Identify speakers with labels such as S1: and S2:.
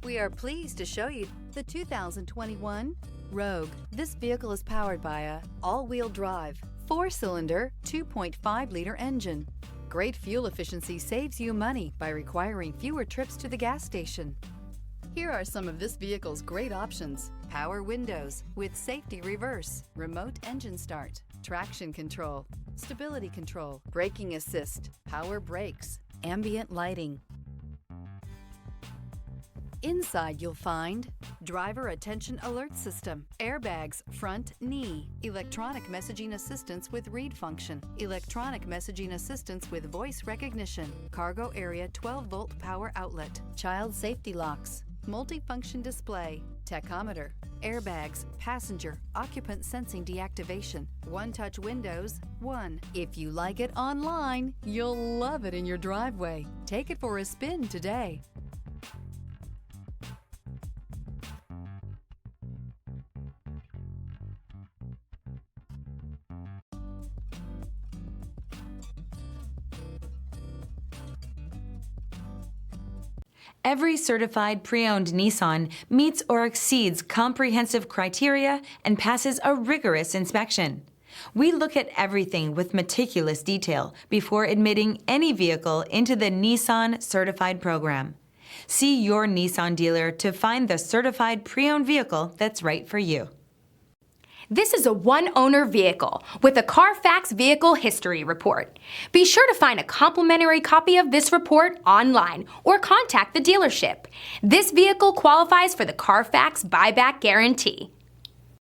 S1: We are pleased to show you the 2021 Rogue. This vehicle is powered by a all-wheel drive, 4-cylinder, 2.5-liter engine. Great fuel efficiency saves you money by requiring fewer trips to the gas station. Here are some of this vehicle's great options: power windows with safety reverse, remote engine start, traction control, stability control, braking assist, power brakes, ambient lighting. Inside you'll find driver attention alert system, airbags, front knee, electronic messaging assistance with read function, electronic messaging assistance with voice recognition, cargo area 12-volt power outlet, child safety locks, multifunction display, tachometer, airbags, passenger, occupant sensing deactivation, one-touch windows, one. If you like it online, you'll love it in your driveway. Take it for a spin today.
S2: Every certified pre-owned Nissan meets or exceeds comprehensive criteria and passes a rigorous inspection. We look at everything with meticulous detail before admitting any vehicle into the Nissan Certified program. See your Nissan dealer to find the certified pre-owned vehicle that's right for you.
S3: This is a one-owner vehicle with a CARFAX Vehicle History Report. Be sure to find a complimentary copy of this report online or contact the dealership. This vehicle qualifies for the CARFAX Buyback Guarantee.